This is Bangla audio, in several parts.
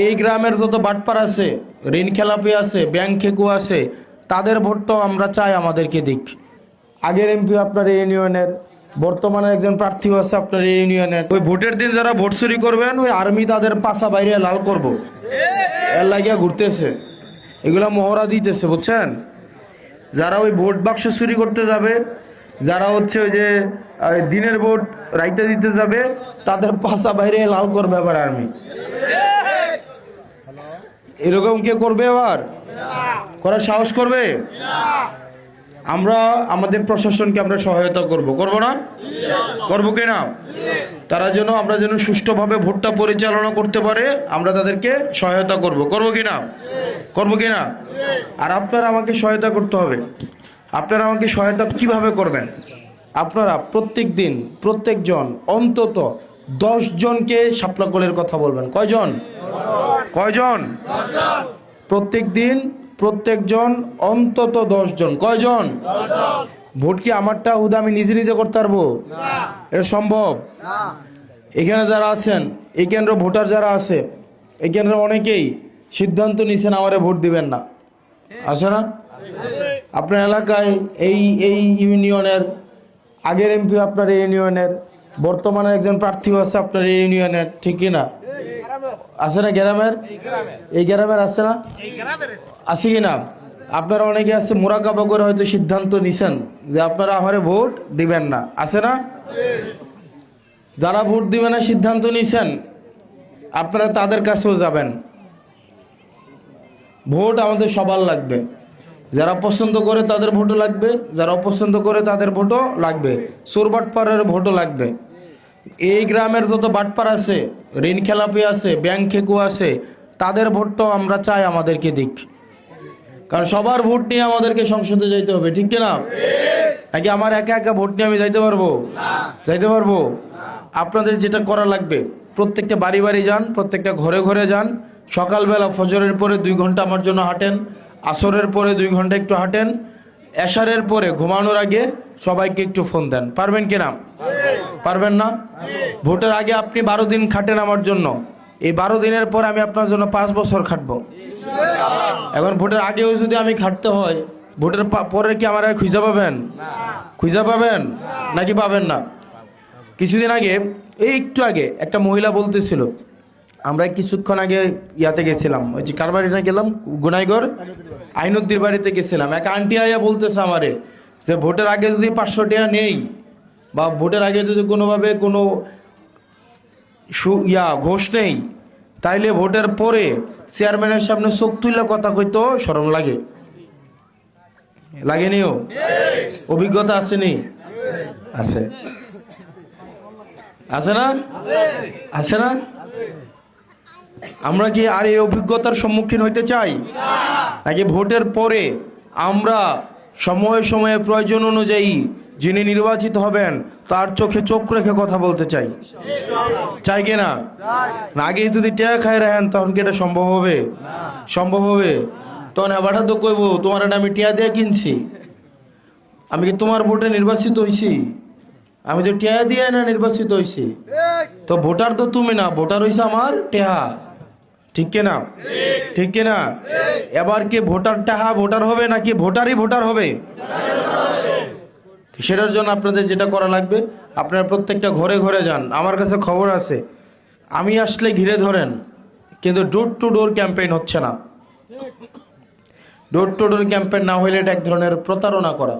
এই গ্রামের যত বাটপার আছে, ঋণ খেলাপি আছে, ব্যাংক খেকু আছে, তাদের ভোটটাও আমরা চাই আমাদেরকে দিক। আগের এমপি আপনার এই ইউনিয়নের, বর্তমানে একজন প্রার্থীও আছে আপনার এই ইউনিয়নের। ওই ভোটের দিন যারা ভোট চুরি করবেন, ওই আর্মি তাদের পাশা বাইরে লাল করব, এর লাগিয়া ঘুরতেছে, এগুলা মহড়া দিতেছে, বুঝছেন? যারা ওই ভোট বাক্স চুরি করতে যাবে, যারা হচ্ছে ওই যে দিনের ভোট রাইতে দিতে যাবে, তাদের পাশা বাইরে লাল করবে আবার আর্মি। এরকম কে করবে? আবার করার সাহস করবে? আমরা আমাদের প্রশাসনকে আমরা সহায়তা করব না? করবো কিনা? তারা যেন আমরা যেন সুষ্ঠুভাবে ভোটটা পরিচালনা করতে পারে, আমরা তাদেরকে সহায়তা করব কিনা? আর আপনারা আমাকে সহায়তা করতে হবে। আপনারা আমাকে সহায়তা কিভাবে করবেন? আপনারা প্রত্যেক দিন প্রত্যেকজন অন্তত 10 জনকে শাপলা কলের কথা বলবেন। কয়জন? প্রত্যেক দিন প্রত্যেকজন অন্তত 10 জন। কয়জন? ভোট কি আমারটা হুদা আমি নিজে নিজে করতে পারবো? এটা সম্ভব? এখানে যারা আছেন, এই কেন্দ্র ভোটার যারা আছে, এই কেন্দ্রে অনেকেই সিদ্ধান্ত নিয়েছেন আমারে ভোট দিবেন না, আছে না? আপনার এলাকায় এই এই ইউনিয়নের আগের এমপি আপনার এই ইউনিয়নের, বর্তমানে একজন প্রার্থীও আছে আপনার এই ইউনিয়নের, ঠিক কি না? আছে না? গ্রামের এই গ্রামের আছে না? আছে কি না? আপনারা অনেকে আছে মোরাকাবা করে হয়তো সিদ্ধান্ত নিছেন যে আপনারা আমারে ভোট দিবেন না, আছে না? যারা ভোট দিবেন না সিদ্ধান্ত নিছেন, আপনারা তাদের কাছেও যাবেন। ভোট আমাদের সবার লাগবে। যারা পছন্দ করে তাদের ভোটও লাগবে, যারা অপছন্দ করে তাদের ভোটও লাগবে, চোর বাটপারের ভোটও লাগবে। এই গ্রামের যত বাটপার আছে, ঋণ খেলাপি আছে, ব্যাংক খেকু আছে, তাদের ভোটটাও আমরা চাই আমাদেরকে দিক। কারণ সবার ভোট নিয়ে আমাদেরকে সংসদে যাইতে হবে, ঠিক না? নাকি আমার একা একা ভোট নিয়ে আমি যাইতে পারবো? আপনাদের যেটা করা লাগবে, প্রত্যেকটা বাড়ি বাড়ি যান, প্রত্যেকটা ঘরে ঘরে যান। সকালবেলা ফজরের পরে 2 ঘন্টা আমার জন্য হাঁটেন, আসরের পরে 2 ঘন্টা একটু হাঁটেন, এশারের পরে ঘুমানোর আগে সবাইকে একটু ফোন দেন। পারবেন কিনা? পারবেন না? ভোটের আগে আপনি 12 দিন খাটেন আমার জন্য, এই 12 দিনের পর আমি আপনার জন্য 5 বছর খাটবো। এখন ভোটের আগেও যদি আমি খাটতে হয়, ভোটের পরে কি আমার আর খুঁজে পাবেন নাকি পাবেন না? কিছুদিন আগে, এই একটু আগে একটা মহিলা বলতেছিল, আমরা কিছুক্ষণ আগে ইয়াতে গেছিলাম, ওই যে কার বাড়িতে গেলাম, গুনাইগড় আইনুদ্দির বাড়িতে গেছিলাম। এক আন্টি আইয়া বলতেছে আমারে যে ভোটের আগে যদি 500 টাকা নেই, বা ভোটের আগে যদি কোনোভাবে কোনো ঘোষ নেই, তাইলে ভোটের পরে চেয়ারম্যানের সামনে চোখ তুলে কথা কইতো শরম লাগেনিও? অভিজ্ঞতা আসেনি? আছে না? আমরা কি আর এই অভিজ্ঞতার সম্মুখীন হইতে চাই? নাকি ভোটের পরে আমরা সময়ে সময়ে প্রয়োজন অনুযায়ী যিনি নির্বাচিত হবেন তার চোখে চোখ রেখে কথা বলতে চাই কিনা? আগেই যদি টেয়া খাই রাখেন, তখন কি এটা সম্ভব হবে? তখন এবারটা তো কইব, তোমার আমি টিয়া দিয়ে কিনছি, আমি কি তোমার ভোটে নির্বাচিত হইছি? আমি তো টিয়া দিয়ে না নির্বাচিত হইছি। তো ভোটার তো তুমি না, ভোটার হইছে আমার টেহা, ঠিক কিনা? এবার কি ভোটার টেহা ভোটার হবে নাকি ভোটারই ভোটার হবে? সেটার জন্য আপনাদের যেটা করা লাগবে, আপনারা প্রত্যেকটা ঘরে ঘরে যান। আমার কাছে খবর আছে, আমি আসলে ঘিরে ধরেন, কিন্তু ডোর টু ডোর ক্যাম্পেইন হচ্ছে না। ডোর টু ডোর ক্যাম্পেইন না হইলে এটা এক ধরনের প্রতারণা করা।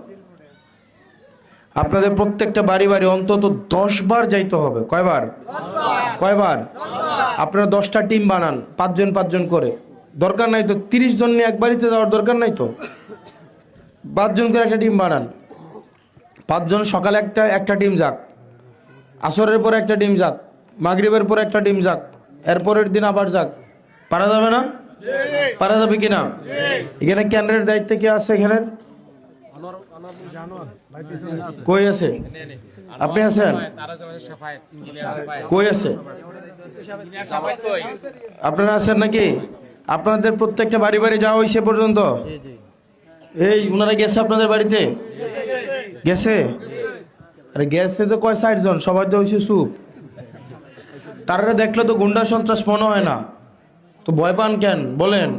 আপনাদের প্রত্যেকটা বাড়ি বাড়ি অন্তত 10 বার যাইতে হবে। কয়বার? আপনারা 10টা টিম বানান, 5 জন করে। দরকার নাই তো 30 জন নিয়ে এক বাড়িতে যাওয়ার দরকার নাই তো, 5 জন করে একটা টিম বানান। 5 জন সকালে একটা টিম যাক, আসরের পরে একটা টিম যাক, মাগরিবের পরে একটা টিম যাক, এরপরের দিন আবার যাক। পারা যাবে না? পারা যাবে কিনা? এখানে কেন্দ্রের দায়িত্বে কে আছে? এখানে কই আছে? আপনি আছেন? কই আছে? আপনারা আছেন নাকি? আপনাদের প্রত্যেকটা বাড়ি বাড়ি যাওয়া হয়েছে পর্যন্ত? এই ওনারা গেছে আপনাদের বাড়িতে? গেছে? আরে গেছে তো কয় 60 জন, সবাই তো হয়েছে চুপ। তারা দেখলে তো গুন্ডা সন্ত্রাস মনে হয় না, তো ভয় পান কেন বলেন?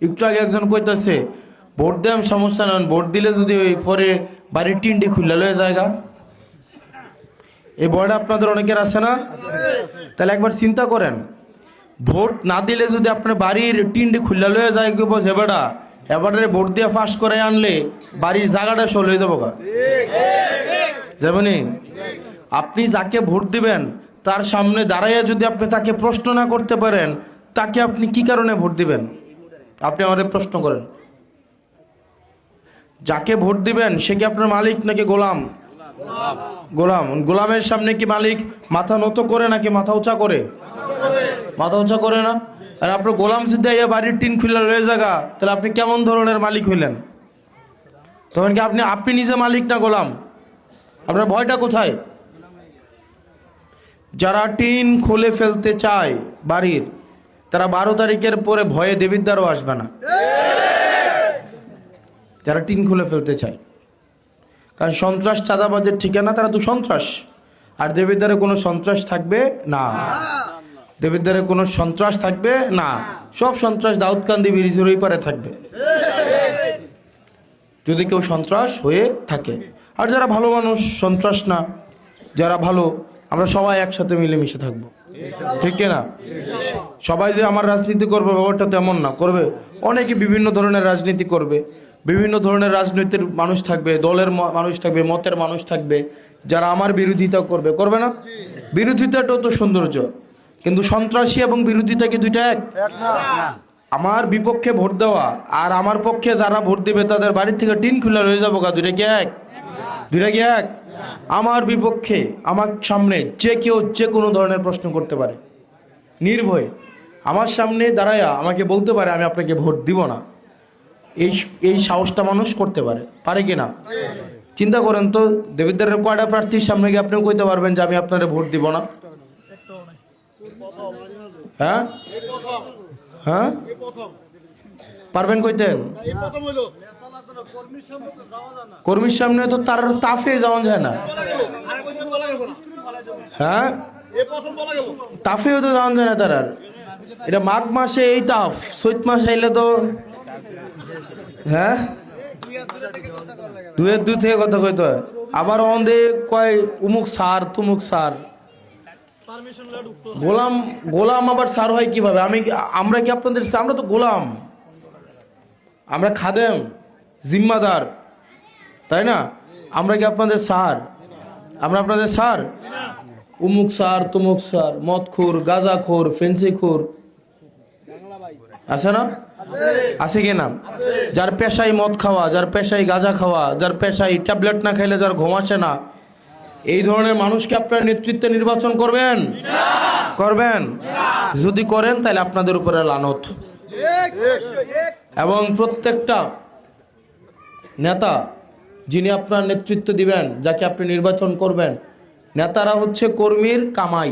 একটু আগে একজন কইতাছে ভোট দেন সমস্যা নেন, ভোট দিলে যদি ওই পরে বাড়ির টিনটি খুললে লয়ে জায়গা, এই ভয়টা আপনাদের অনেকের আছে না? তাহলে একবার চিন্তা করেন, ভোট না দিলে যদি আপনার বাড়ির টিনটি খুললে লয়ে যায় কেউ বসে বেড়া, এবারে ভোট দিয়ে ফাঁস করে আনলে বাড়ির জায়গাটা সল হয়ে দেবো গা। যেমনি আপনি যাকে ভোট দিবেন তার সামনে দাঁড়াইয়া যদি আপনি তাকে প্রশ্ন না করতে পারেন, তাকে আপনি কি কারণে ভোট দিবেন? আপনি আমাদের প্রশ্ন করেন। যাকে ভোট দিবেন সে কি আপনার মালিক নাকি গোলাম? গোলাম। গোলামের সামনে কি মালিক মাথা নত করে নাকি মাথা উঁচা করে? মাথা উঁচা করে না। আর আপনার গোলাম যদি বাড়ির টিন খুলে রয়ে জায়গা, তাহলে আপনি কেমন ধরনের মালিক হইলেন? তখন কি আপনি নিজে মালিক না গোলাম? আপনার ভয়টা কোথায়? যারা টিন খুলে ফেলতে চায় বাড়ির, তারা 12 তারিখের পরে ভয়ে দেবিদ্বারও আসবে না। যারা টিন খুলে ফেলতে চায়, কারণ সন্ত্রাস চাঁদাবাজের ঠিকানা তারা তো সন্ত্রাস। আর দেবিদ্বারে কোনো সন্ত্রাস থাকবে না, দেবিদ্বারে কোনো সন্ত্রাস থাকবে না। সব সন্ত্রাস দাউদকান্দি ব্রিজের ওই পারে থাকবে যদি কেউ সন্ত্রাস হয়ে থাকে। আর যারা ভালো মানুষ, সন্ত্রাস না, যারা ভালো, আমরা সবাই একসাথে মিলেমিশে থাকবো, ঠিক না? সবাই যে আমার রাজনীতি করবে ব্যাপারটা তেমন না। করবে অনেকে, বিভিন্ন ধরনের রাজনীতি করবে, বিভিন্ন ধরনের রাজনৈতিক মানুষ থাকবে, দলের মানুষ থাকবে, মতের মানুষ থাকবে, যারা আমার বিরোধিতা করবে। করবে না? বিরোধিতাটাও তো সৌন্দর্য, কিন্তু সন্ত্রাসী এবং বিরোধিতা কি দুইটা এক? আমার বিপক্ষে ভোট দেওয়া আর আমার পক্ষে যারা ভোট দিবে তাদের বাড়ির থেকে টিন খুলে রয়ে যাবো গা, দুইটা কি এক? দুইটা কি এক? আমার বিপক্ষে আমার সামনে যে কেউ যে কোনো ধরনের প্রশ্ন করতে পারে, নির্ভয়ে আমার সামনে দাঁড়ায়া আমাকে বলতে পারে আমি আপনাকে ভোট দিব না। এই সাহসটা মানুষ করতে পারে, পারে কি না? চিন্তা করেন তো, দেবিদ্বারের কয়টা প্রার্থীর সামনে গিয়ে আপনি কইতে পারবেন যে আমি আপনারে ভোট দিব না? হ্যাঁ হ্যাঁ, পারবেন কইতেন? কর্মীর সামনে তো তার তাফে যাওয়া যায় না। হ্যাঁ, তাফেও তো যাওয়া যায় না তার। এটা মাঘ মাসে এই তাফ, চৈত মাসে আইলে তো হ্যাঁ দুয়ের দুই থেকে কথা কইতে হয়। আবার অন্ধে কয় উমুক সার তুমুক সার। গোলাম, গোলাম আবার সার হয় কিভাবে? আমরা কি আপনাদের? আমরা তো গোলাম, আমরা খাদেম, জিম্মাদার, তাই না? আমরা কি আপনাদের স্যার? আমরা আপনাদের স্যার? উমুক স্যার তুমুক স্যার, মদখোর, গাঁজাখোর, ফেন্সিখোর আছে না? আছে কি না? যার পেশায় মদ খাওয়া, যার পেশায় গাঁজা খাওয়া, যার পেশায় ট্যাবলেট না খাইলে যার ঘুম আসে না, এই ধরনের মানুষকে আপনারা নেতৃত্বে নির্বাচন করবেন? করবেন? যদি করেন তাহলে আপনাদের উপরে লানত। এবং প্রত্যেকটা নেতা যিনি আপনার নেতৃত্ব দিবেন, যাকে আপনি নির্বাচন করবেন, নেতারা হচ্ছে কর্মীর কামাই।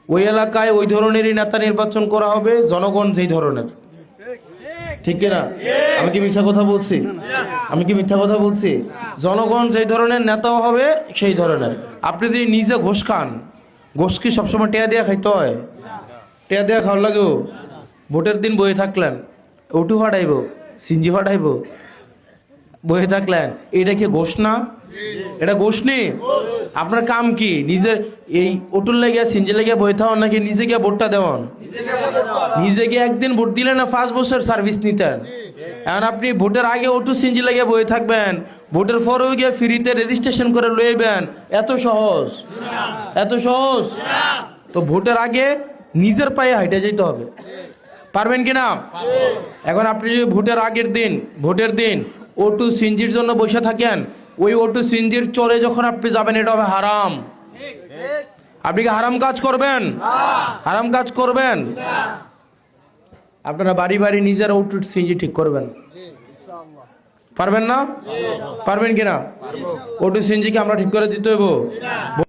ওই এলাকায় ওই ধরনেরই নেতা নির্বাচন করা হবে, জনগণ যেই ধরনের, ঠিক না? আমি কি মিথ্যা কথা বলছি? আমি কি মিথ্যা কথা বলছি? জনগণ যেই ধরনের নেতাও হবে সেই ধরনের। আপনি যদি নিজে ঘোষ খান, ঘোষ কি সবসময় টেয়া দেওয়া খাইতে হয়? টেয়া দেওয়া খাওয়ার লাগেও? ভোটের দিন বয়ে থাকলেন, ওটু ফাটাইব, সিঞ্জি ফাটাইব, বয়ে থাকলেন, এটা কি ঘোষ না? এটা ঘোষ নেই। আপনার কাম কি? নিজের এই ওটুর লাগিয়া সিঞ্জি লাগিয়া বয়ে থাকুন নাকি নিজে গিয়ে ভোটটা দেওয়ান? নিজে গিয়ে একদিন ভোট দিলেন না 5 বছর সার্ভিস নিতেন। এখন আপনি ভোটের আগে ওটু সিঞ্জি লাগিয়া বয়ে থাকবেন, ভোটের পরেও গিয়ে ফ্রিতে রেজিস্ট্রেশন করে লইবেন? এত সহজ? এত সহজ? তো ভোটের আগে নিজের পায়ে হাইটে যেতে হবে। পারবেন কিনা? এখন আপনি যদি ভোটের দিন ওটু সিঞ্জির জন্য বসে থাকেন, ওই ওটু সিঞ্জির চরে যখন আপনি যাবেন, এটা হবে হারাম। আপনি কি হারাম কাজ করবেন? হারাম কাজ করবেন? আপনারা বাড়ি বাড়ি নিজের ওটু সিঞ্জি ঠিক করবেন, পারবেন না? পারবেন কিনা? ওটু সিঞ্জিকে আমরা ঠিক করে দিতে হইব।